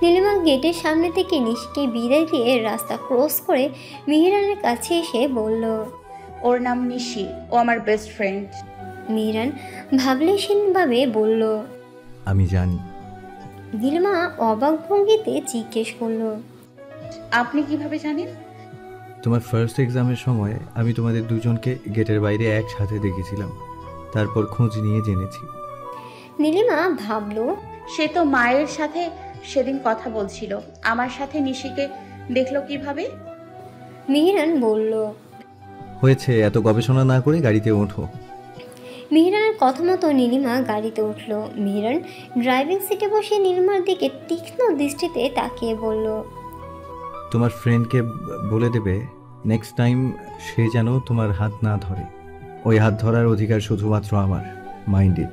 নীলিমা গেটের সামনে থেকে নিশিকে বিদায় দিয়ে রাস্তা ক্রস করে মিহিরানের কাছে এসে বলল, ওর নাম নিশি, ও আমার বেস্ট ফ্রেন্ড। মিহিরান ভাবলেশীনভাবে বলল, আমি জানি। নীলিমা অবাক ভঙ্গিতে জিজ্ঞেস করলো, আপনি কিভাবে জানেন? তোমার ফার্স্ট এক্সামের সময় আমি তোমাদের দুজনকে গেটের বাইরে একসাথে দেখেছিলাম, তারপর খোঁজ নিয়ে জেনেছি। নীলিমা ভাবলো, সে তো মায়ের সাথে সেদিন কথা বলছিল, আমার সাথে নিশিকে দেখলো কিভাবে? মিহিরান বলল। হয়েছে, এত গবেষণা না করে গাড়িতে ওঠো। মিহিরানের কথা মতো নীলিমা গাড়িতে উঠল। মিহিরান ড্রাইভিং সিটে বসে নীলিমার দিকে তীক্ষ্ণ দৃষ্টিতে তাকিয়ে বলল, তোমার ফ্রেন্ডকে বলে দেবে নেক্সট টাইম সে যেন তোমার হাত না ধরে। ওই হাত ধরার অধিকার শুধুমাত্র আমার। Mind it.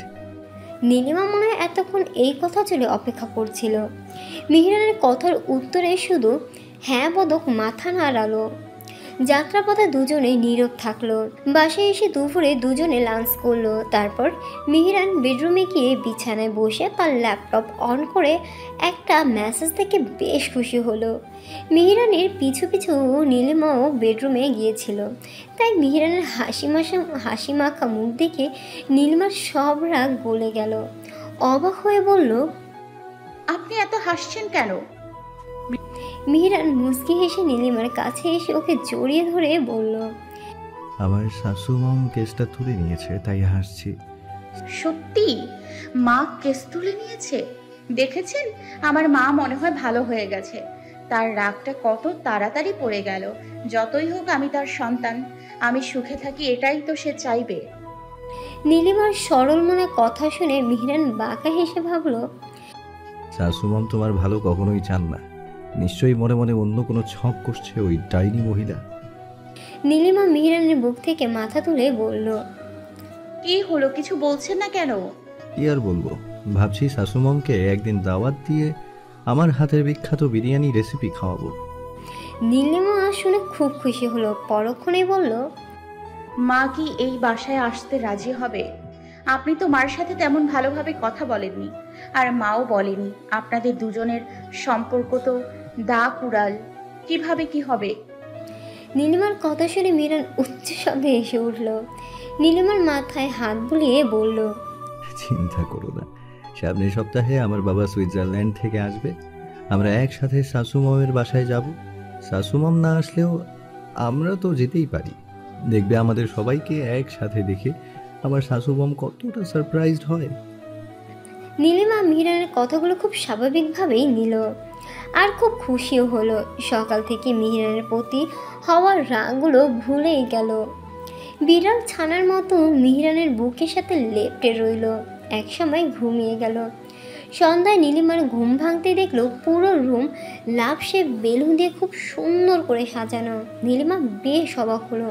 নীলিমা মনে হয় এতক্ষণ এই কথা চলে অপেক্ষা করছিল। মিহিরানের কথার উত্তরে শুধু হ্যাঁ বোধক মাথা নাড়ালো। যাত্রাপথে দুজনে নীরব থাকলো। বাসায় এসে দুপুরে দুজনে লাঞ্চ করলো। তারপর মিহিরান বেডরুমে গিয়ে বিছানায় বসে তার ল্যাপটপ অন করে একটা মেসেজ থেকে বেশ খুশি হলো। মিহিরানের পিছু পিছু নীলিমাও বেডরুমে গিয়েছিল, তাই মিহিরানের হাসি মাখা মুখ দেখে নীলিমার সব রাগ গলে গেল। অবাক হয়ে বলল, আপনি এত হাসছেন কেন? মিহিরান মুচকি হেসে নীলিমার কাছে এসে ওকে জড়িয়ে ধরে বলল, আমার শাশু মম কেসটা তুলে নিয়েছে, তাই হাসছি। সত্যি মা কেস তুলে নিয়েছে? দেখেছেন, আমার মা মনে হয় ভালো হয়ে গেছে। তার রাগটা কত তাড়াতাড়ি পড়ে গেল। যতই হোক আমি তার সন্তান, আমি সুখে থাকি, এটাই তো সে চাইবে। নীলিমার সরল মনে কথা শুনে মিহিরান বাঁকা হেসে ভাবল, শাশু মম তোমার ভালো কখনোই চান না। নিশ্চয়ই মনে মনে অন্য কোনো ছক করছে ওই ডাইনি মহিলা। নীলিমা মিহিরানের বুক থেকে মাথা তুলে বলল, কি হলো, কিছু বলছেন না কেন? কি আর বলবো, ভাবছি শাশু মমকে একদিন দাওয়াত দিয়ে আমার হাতের বিখ্যাত বিরিয়ানি রেসিপি খাওয়াবো। নীলিমা শুনে খুব খুশি হলো। পরক্ষণেই বলল, মা কি এই বাসায় আসতে রাজি হবে? আপনি তো মার সাথে তেমন ভালোভাবে কথা বলেননি, আর মাও বলেনি। আপনাদের দুজনের সম্পর্ক তো দা কুড়াল, কিভাবে কি হবে? নীলিমার কথা শুনে মিহিরান উচ্চ শব্দে এসে উঠল। নীলিমার মাথায় হাত বুলিয়ে বলল, চিন্তা করো না, সামনের সপ্তাহে আমার বাবা সুইজারল্যান্ড থেকে আসবে। আমরা একসাথে শাশু মমের বাসায় যাব। শাশুমাম না আসলেও আমরা তো যেতেই পারি। দেখবে আমাদের সবাইকে একসাথে দেখে আমার শাশুমাম কতটা সারপ্রাইজড হয়। নীলিমা মিহিরানের কথাগুলো খুব স্বাভাবিকভাবেই নিল আর খুব খুশিও হলো। সকাল থেকে মিহিরানের প্রতি হওয়ার রাগগুলো ভুলেই গেল। বিড়াল ছানার মতো মিহিরানের বুকের সাথে লেপ্টে রইল। একসময় ঘুমিয়ে গেল। সন্ধ্যায় নীলিমার ঘুম ভাঙতে দেখলো পুরো রুম লাভ শেপ বেলুন দিয়ে খুব সুন্দর করে সাজানো। নীলিমা বেশ অবাক হলো।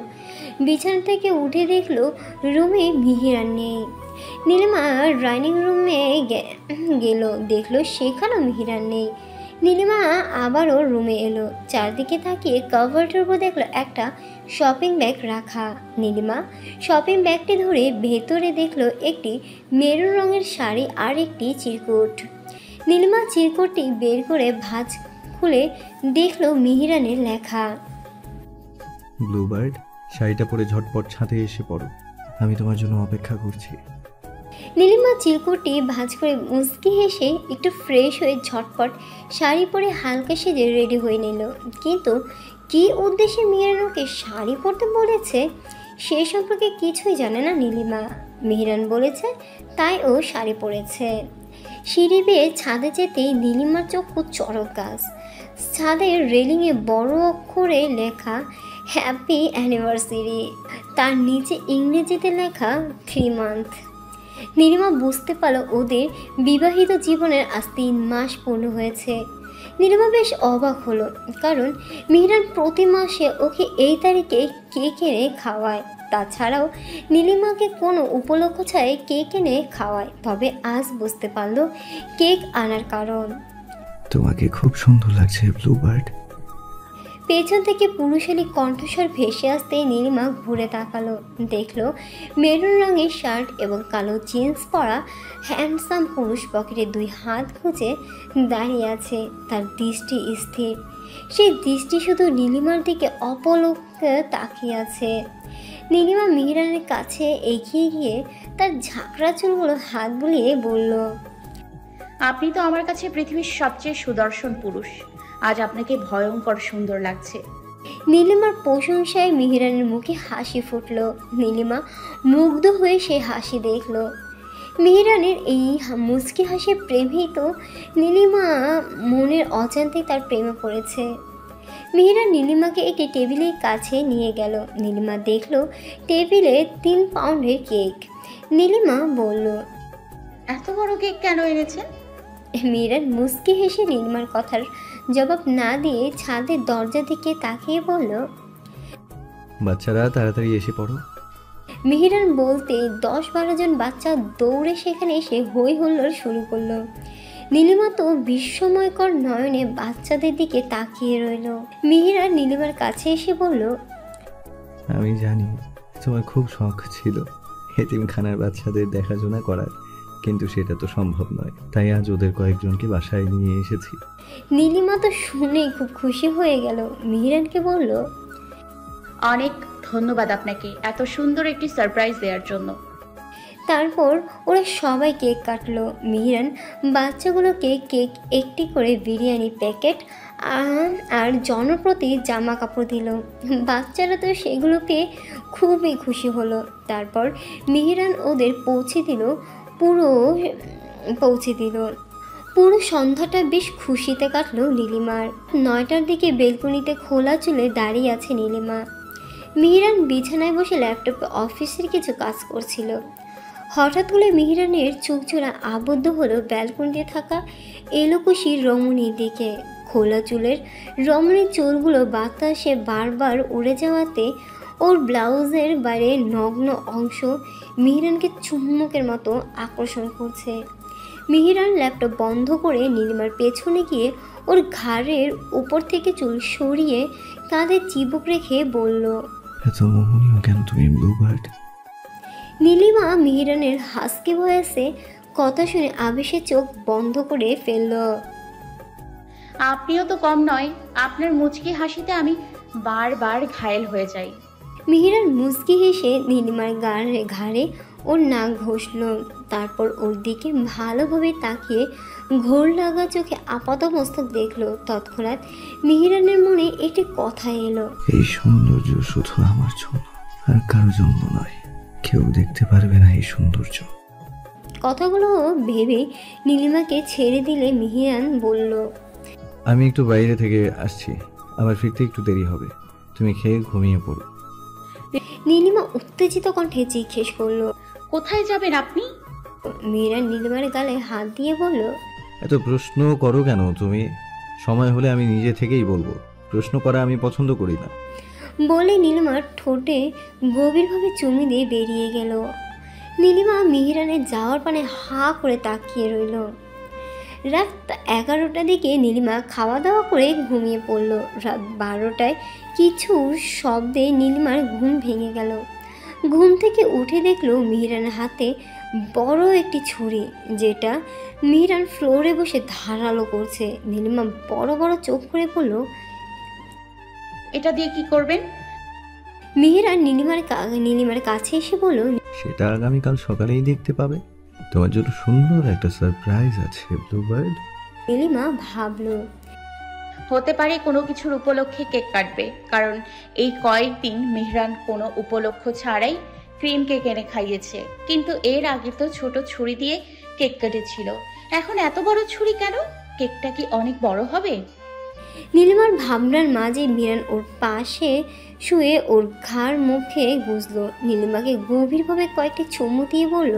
বিছানা থেকে উঠে দেখলো রুমে মিহিরান নেই। নীলিমা ডাইনিং রুমে গেল, দেখলো সেখানেও মিহিরান নেই। নীলিমা আবারও রুমে এলো। চারদিকে তাকিয়ে কাভার্টের উপর দেখলো একটা শপিং ব্যাগ রাখা। নীলিমা শপিং ব্যাগটি ধরে ভেতরে দেখলো একটি মেরুন রঙের শাড়ি আর একটি চিরকুট। নীলিমা চিরকুটটি বের করে ভাঁজ খুলে দেখলো মিহিরানের লেখা। ব্লুবার্ড, শাড়িটা পরে ঝটপট ছাদে এসে পড়ো, আমি তোমার জন্য অপেক্ষা করছি। নীলিমা চিরকুটটি ভাঁজ করে মুচকি হেসে একটু ফ্রেশ হয়ে ঝটপট শাড়ি পরে হালকা সেজে রেডি হয়ে নিল। কিন্তু কী উদ্দেশ্যে মিহিরানকে শাড়ি পরতে বলেছে সে সম্পর্কে কিছুই জানে না নীলিমা। মিহিরান বলেছে তাই ও শাড়ি পরেছে। সিঁড়ি বেয়ে ছাদে যেতেই নীলিমার চক্ষু চড়ক গাছ। ছাদের রেলিংয়ে বড় অক্ষরে লেখা হ্যাপি অ্যানিভার্সারি, তার নিচে ইংরেজিতে লেখা 3 মান্থ। নীলিমা বুঝতে পারল ওদের বিবাহিত জীবনের আজ 3 মাস পূর্ণ হয়েছে। নীলিমা বেশ অবাক হলো, কারণ মিহিরান প্রতি মাসে ওকে এই তারিখে কেক এনে খাওয়ায়। তাছাড়াও নীলিমাকে কোনো উপলক্ষ ছাড়াই কেক এনে খাওয়ায়। তবে আজ বুঝতে পারলো কেক আনার কারণ। তোমাকে খুব সুন্দর লাগছে ব্লুবার্ড। পেছন থেকে পুরুষালী কণ্ঠস্বর ভেসে আসতে নীলিমা ঘুরে তাকালো। দেখলো মেরুন রঙের শার্ট এবং কালো জিন্স পরা হ্যান্ডসাম পুরুষ পকেটে 2 হাত গুঁজে দাঁড়িয়ে আছে। তার দৃষ্টি স্থির, সেই দৃষ্টি শুধু নীলিমার দিকে অপলকে তাকিয়ে আছে। নীলিমা মিহিরানের কাছে এগিয়ে গিয়ে তার ঝাঁকড়া চুলগুলো হাত বুলিয়ে বলল, আপনি তো আমার কাছে পৃথিবীর সবচেয়ে সুদর্শন পুরুষ। আজ আপনাকে ভয়ঙ্কর সুন্দর লাগছে। নীলিমার প্রশংসায় মিহিরানের মুখে হাসি ফুটল। নীলিমা মুগ্ধ হয়ে সেই হাসি দেখল। মিহিরানের এই মুচকি হাসি প্রেমিত নীলিমা মনের অজান্তে তার প্রেমে পড়েছে। মিহিরান নীলিমাকে একটি টেবিলের কাছে নিয়ে গেল। নীলিমা দেখল টেবিলে 3 পাউন্ডের কেক। নীলিমা বলল, এত বড় কেক কেন এনেছেন? মিহিরান মুচকি হেসে নীলিমার কথার জবাব না দিয়ে ছাদের দরজা দিকে তাকিয়ে বলল, বাচ্চারা তাড়াতাড়ি এসে পড়ো। মিহিরান বলতে 10-12 জন বাচ্চা দৌড়ে সেখানে এসে হই হুল্লোড় শুরু করলো। নীলিমা তো বিস্ময়কর নয়নে বাচ্চাদের দিকে তাকিয়ে রইল। মিহিরান নীলিমার কাছে এসে বলল, আমি জানি তোমার খুব শখ ছিল এতিমখানার বাচ্চাদের দেখাশোনা করার, কিন্তু সেটা তো সম্ভব নয়, তাই আজ ওদের কয়েকজনকে বাসায় নিয়ে এসেছি। নীলিমা তো শুনেই খুব খুশি হয়ে গেল। মিহিরানকে বলল, অনেক ধন্যবাদ আপনাকে এত সুন্দর একটি সারপ্রাইজ দেওয়ার জন্য। তারপর ওরা সবাই কেক কাটলো। মিহিরান বাচ্চাগুলোকে কেক একটি করে বিরিয়ানি প্যাকেট আর জনপ্রতি জামা কাপড় দিল। বাচ্চারা তো সেগুলো পেয়ে খুবই খুশি হলো। তারপর মিহিরান ওদের পৌঁছে দিল। পুরো সন্ধ্যাটা বেশ খুশিতে কাটলো নীলিমার। 9টার দিকে বেলকনিতে খোলা চুলে দাঁড়িয়ে আছে নীলিমা। মিহিরান বিছানায় বসে ল্যাপটপে অফিসের কিছু কাজ করছিল। হঠাৎ করে মিহিরানের চোখজোড়া আবদ্ধ হলো ব্যালকনিতে থাকা এলোকুশি রমণীর দিকে। খোলা চুলের রমণীর চুলগুলো বাতাসে বারবার উড়ে যাওয়াতে ওর ব্লাউজের বাইরে নগ্ন অংশ মিহিরানকে চুম্বকের মতো আকর্ষণ করছে। মিহিরান ল্যাপটপ বন্ধ করে নীলিমার পেছনে গিয়ে ওর ঘাড়ের উপর থেকে চুল সরিয়ে কাঁধে চিবুক রেখে বলল, এত মোহনীয় কেন তুমি ব্লুবার্ড? নীলিমা মিহিরানের হাসকি ভয়েসে কথা শুনে আবেশে চোখ বন্ধ করে ফেলল। আপনিও তো কম নয়, আপনার মুচকি হাসিতে আমি বারবার ঘায়েল হয়ে যাই। মিহিরান মুচকি হেসে নীলিমার ঘাড়ে ওর নাক ঘষল, তারপর ওর দিকে ভালোভাবে তাকিয়ে ঘোর লাগা চোখে আপাতমস্তক দেখলো। তৎক্ষণাৎ মিহিরানের মনে একটি কথা এলো। এই সৌন্দর্য শুধু আমার জন্য আর কারো জন্য নয়, কেউ দেখতে পারবে না এই সৌন্দর্য। কথাগুলো ভেবে নীলিমাকে ছেড়ে দিলে মিহিরান বলল, আমি একটু বাইরে থেকে আসছি, আমার ফিরতে একটু দেরি হবে, তুমি খেয়ে ঘুমিয়ে পড়ো। নীলিমা উত্তেজিত কণ্ঠে জিজ্ঞেস করলো, কোথায় যাবেন আপনি? মিহিরান নীলিমার গালে হাত দিয়ে বলল, এত প্রশ্ন করো কেন তুমি? সময় হলে আমি নিজে থেকেই বলবো, প্রশ্ন করা আমি পছন্দ করি না। বলে নীলিমার ঠোঁটে গভীরভাবে চুমু দিয়ে বেরিয়ে গেল। নীলিমা মিহিরানের যাওয়ার পানে হা করে তাকিয়ে রইল। রাত 11টার দিকে নীলিমা খাওয়া দাওয়া করে ঘুমিয়ে পড়ল। রাত 12টায় কিছু শব্দে নীলিমার ঘুম ভেঙে গেল। ঘুম থেকে উঠে দেখলো মিহিরানের হাতে বড় একটি ছুরি, যেটা মিহিরান ফ্লোরে বসে ধারালো করছে। নীলিমা বড় বড় চোখ করে বলল, এটা দিয়ে কি করবেন? মিহিরান নীলিমার কাছে এসে বলল, সেটা আগামীকাল সকালেই দেখতে পাবে। তোমার জন্য সুন্দর একটা সারপ্রাইজ আছে ব্লুবার্ড। নীলিমা ভাবলো, হতে পারে কোনো কিছুর উপলক্ষে কেক কাটবে, কারণ এই কয়েকদিন মেহরান কোনো উপলক্ষ ছাড়াই ক্রিম কেক এনে খাইয়েছে। কিন্তু এর আগে তো ছোট ছুরি দিয়ে কেক কেটেছিল, এখন এত বড় ছুরি কেন? কেকটা কি অনেক বড় হবে? নীলিমার ভাবনার মাঝে মিহিরান ওর পাশে শুয়ে ওর ঘাড় মুখে গুজলো। নীলিমাকে গভীরভাবে কয়েকটি চুমু দিয়ে বলল,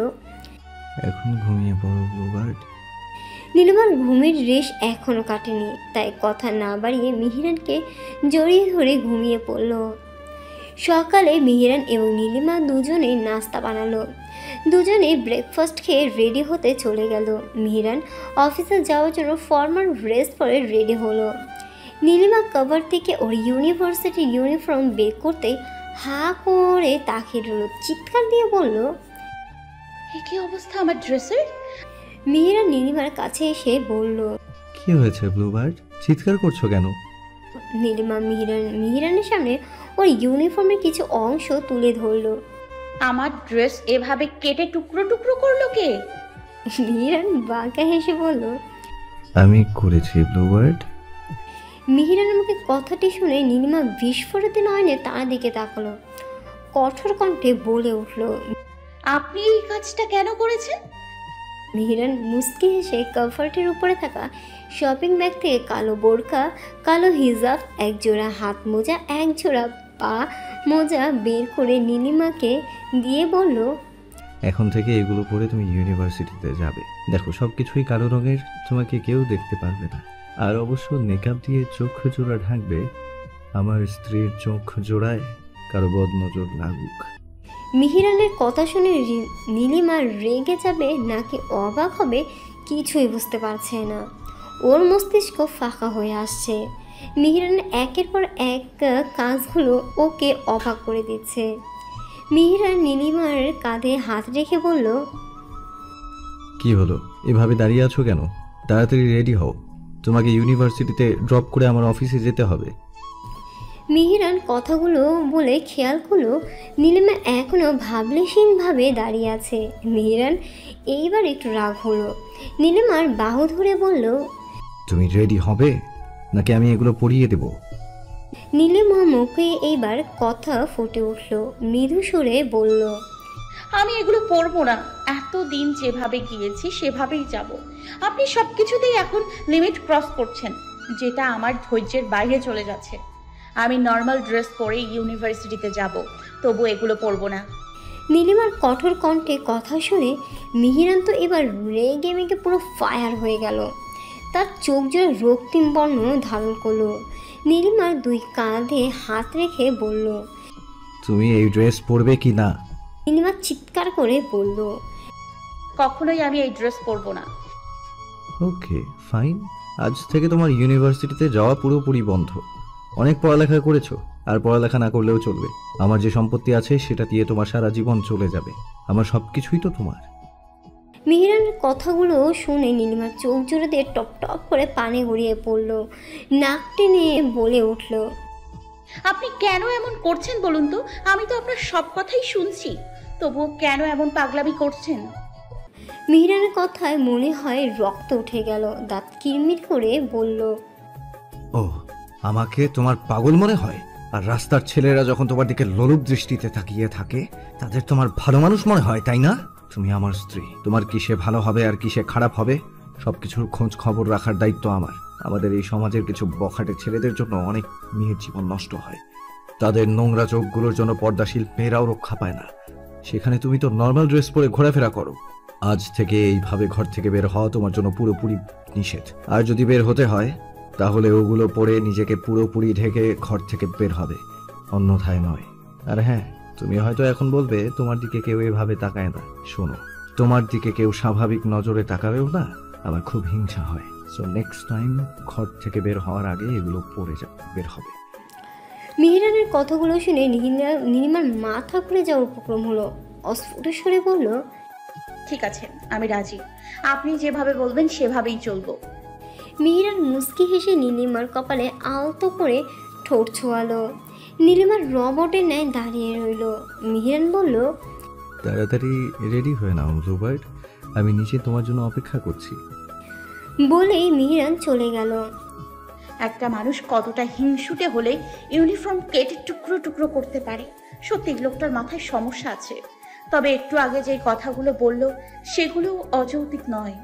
এখন ঘুমিয়ে পড়ো ব্লুবার্ড। নীলিমার ঘুমের রেশ এখনো কাটেনি, তাই কথা না বাড়িয়ে মিহিরানকে জড়িয়ে ধরে ঘুমিয়ে পড়ল। সকালে মিহিরান এবং নীলিমা দুজনে নাস্তা বানালো। দুজনে ব্রেকফাস্ট খেয়ে রেডি হতে চলে গেল। মিহিরান অফিসে যাওয়ার জন্য ফর্মাল ড্রেস পরে রেডি হলো। নীলিমা কভার থেকে ওর ইউনিভার্সিটির ইউনিফর্ম বের করতে হা করে তাকিয়ে রইল। চিৎকার দিয়ে বলল, এ কি অবস্থা আমার ড্রেসের? মিহিরান নীলিমার কাছে এসে বলল, কি হয়েছে ব্লুবার্ড, চিৎকার করছো কেন? নীলিমা মিহিরানের সামনে ওর ইউনিফর্মের কিছু অংশ তুলে ধরল। আমার ড্রেস এভাবে কেটে টুকরো টুকরো করলো কে? মিহিরান বাঁকা হেসে বলল, আমি করেছি ব্লুবার্ড। মিহিরানের মুখে কথাটি শুনে নীলিমা বিস্ফোরিত নয়নে তার দিকে তাকালো। কঠোর কণ্ঠে বলে উঠল, আপনি এই কাজটা কেন করেছেন? মিহিরান মুস্কি হেসে কমফর্টের উপরে থাকা শপিং ব্যাগ থেকে কালো বোরকা, কালো হিজাব, একজোড়া হাত মোজা, একজোড়া পা মোজা বের করে নীলিমাকে দিয়ে বলল, এখন থেকে এগুলো পরে তুমি ইউনিভার্সিটিতে যাবে। দেখো, সবকিছুই কালো রঙের, তোমাকে কেউ দেখতে পারবে না। আর অবশ্য মেকআপ দিয়ে চোখ জোড়া ঢাকবে। আমার স্ত্রীর চোখ জোড়ায় কারো বদনজর লাগুক। মিহিরানের কথা শুনে নীলিমা রেগে যাবে নাকি অবাক হবে কিছুই বুঝতে পারছে না। ওর মস্তিষ্ক ফাঁকা হয়ে আসছে। মিহিরানের একের পর এক কাজগুলো ওকে অবাক করে দিচ্ছে। মিহিরান নীলিমার কাঁধে হাত রেখে বলল, কি হলো, এভাবে দাঁড়িয়ে আছো কেন? তাড়াতাড়ি রেডি হও, তোমাকে ইউনিভার্সিটিতে ড্রপ করে আমার অফিসে যেতে হবে। মিহিরান কথাগুলো বলে খেয়াল করলো নীলিমা এখনও ভাবলেশীনভাবে দাঁড়িয়ে আছে। মিহিরান এইবার একটু রাগ হলো। নীলিমার বাহু ধরে বলল, তুমি রেডি হবে নাকি আমি এগুলো পরিয়ে দেব? নীলিমা মুখে এইবার কথা ফুটে উঠল। মৃদু সুরে বলল, আমি এগুলো পরবো না। এতদিন যেভাবে গিয়েছি সেভাবেই যাব। আপনি সব কিছুতেই এখন লিমিট ক্রস করছেন, যেটা আমার ধৈর্যের বাইরে চলে যাচ্ছে। আমি নর্মাল ড্রেস পরে ইউনিভার্সিটিতে যাব, তবু এগুলো পরবো না। নীলিমার কঠোর কণ্ঠে কথা শুনে মিহিরান তো এবার রেগে মেগে পুরো ফায়ার হয়ে গেল। তার চোখ জোড়া রক্তিম বর্ণ ধারণ করলো। নীলিমার দুই কাঁধে হাত রেখে বলল, তুমি এই ড্রেস পরবে কি না? নীলিমা চিৎকার করে বলল, কখনোই আমি এই ড্রেস পরবো না। ওকে ফাইন, আজ থেকে তোমার ইউনিভার্সিটিতে যাওয়া পুরোপুরি বন্ধ। অনেক পড়ালেখা করেছো, আর পড়ালেখা না করলেও চলবে। আমার যে সম্পত্তি আছে সেটা দিয়ে তোমার সারা জীবন চলে যাবে। আমার সবকিছুই তো তোমার। মিহিরানের কথাগুলো শুনে নীলিমার চোখ জোড়া দিয়ে টপ টপ করে পানি গড়িয়ে পড়ল। নাক টেনে বলে উঠল, আপনি কেন এমন করছেন বলুন তো? আমি তো আপনার সব কথাই শুনছি, তবুও কেন এমন পাগলামি করছেন? মিহিরানের কথায় মনে হয় রক্ত উঠে গেল। দাঁত কিরমির করে বলল, ও, আমাকে তোমার পাগল মনে হয়? আর রাস্তার ছেলেরা যখন তোমার দিকে লোলুপ দৃষ্টিতে তাকিয়ে থাকে, তাদের তোমার ভালো মানুষ মনে হয়, তাই না? তুমি আমার স্ত্রী। তোমার কিসে ভালো হবে আর কিসে খারাপ হবে সবকিছুর খোঁজ খবর রাখার দায়িত্ব আমার। আমাদের এই সমাজের কিছু বখাটে ছেলেদের জন্য অনেক মেয়ের জীবন নষ্ট হয়। তাদের নোংরা চোখগুলোর জন্য পর্দাশীল মেয়েরাও রক্ষা পায় না। সেখানে তুমি তো নর্মাল ড্রেস পরে ঘোরাফেরা করো। আজ থেকে এইভাবে ঘর থেকে বের হওয়া তোমার জন্য পুরোপুরি নিষেধ। আর যদি বের হতে হয় তাহলে ওগুলো পরে নিজেকে পুরোপুরি ঢেকে ঘর থেকে বের হবে, অন্যথায় নয়। আর হ্যাঁ, তুমি হয়তো এখন বলবে তোমার দিকে কেউ এভাবে তাকায় না। শোনো, তোমার দিকে কেউ স্বাভাবিক নজরে তাকাবেও না, আমার খুব হিংসা হয়। সো নেক্সট টাইম ঘর থেকে বের হওয়ার আগে এগুলো পরে বের হবে। মিহিরানের কথাগুলো শুনে নীলিমার মাথা ঘুরে যাওয়ার উপক্রম হলো। অস্ফুট স্বরে বলল, ঠিক আছে, আমি রাজি। আপনি যেভাবে বলবেন সেভাবেই চলবো। মিহিরান মুচকি হেসে নীলিমার কপালে আলতো করে ঠোঁট ছোঁয়ালো। নীলিমার রবটের ন্যায় দাঁড়িয়ে রইল। মিহিরান বলল, তাড়াতাড়ি রেডি হয়ে নাও ব্লুবার্ড, আমি নিচে তোমার জন্য অপেক্ষা করছি। বলেই মিহিরান চলে গেল। একটা মানুষ কতটা হিংসুটে হলে ইউনিফর্ম কেটে টুকরো টুকরো করতে পারে। সত্যি লোকটার মাথায় সমস্যা আছে। তবে একটু আগে যে কথাগুলো বলল সেগুলো অযৌক্তিক নয়।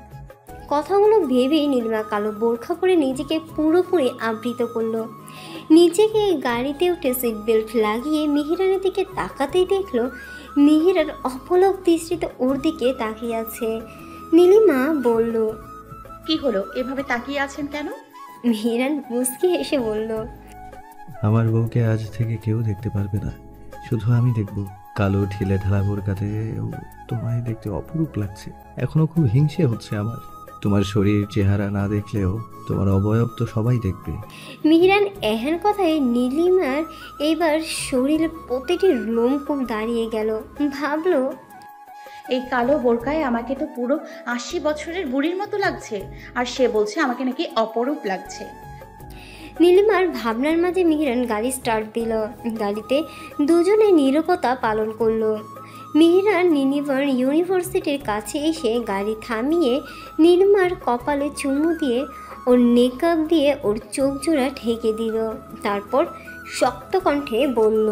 কথাগুলো ভেবেই নীলিমা কালো বোরখা পরে নিজেকে পুরোপুরি আবৃত করলো। নিজেকে গাড়িতে উঠে সিট বেল্ট লাগিয়ে মিহিরানের দিকে তাকাতেই দেখলো মিহিরান অপলক দৃষ্টিতে ওর দিকে তাকিয়ে আছে। নীলিমা বলল, কি হলো, এভাবে তাকিয়ে আছেন কেন? মিহিরান মুচকি হেসে বলল, আমার বউকে আজ থেকে কেউ দেখতে পারবে না, শুধু আমি দেখব। কালো ঢিলে ঢালা বোরকাতে তোমায় দেখতে অপরূপ লাগছে। এখনো খুব হিংসে হচ্ছে আমার। তোমার শরীর চেহারা না দেখলেও তোমার অবয়ব তো সবাই দেখবে। মিহিরান এহেন কথায় নীলিমার এইবার শরীরের প্রতিটি লোমকূপ দাঁড়িয়ে গেল। ভাবলো, এই কালো বোরকায় আমাকে তো পুরো 80 বছরের বুড়ির মতো লাগছে, আর সে বলছে আমাকে নাকি অপরূপ লাগছে। নীলিমার ভাবনার মাঝে মিহিরান গাড়ি স্টার্ট দিল। গাড়িতে দুজনে নীরবতা পালন করলো। মিহিরান নীলিমার ইউনিভার্সিটির কাছে এসে গাড়ি থামিয়ে নীলিমার কপালে চুমু দিয়ে ওর নেকআপ দিয়ে ওর চোখ জোড়া ঢেকে দিল। তারপর শক্ত কণ্ঠে বলল,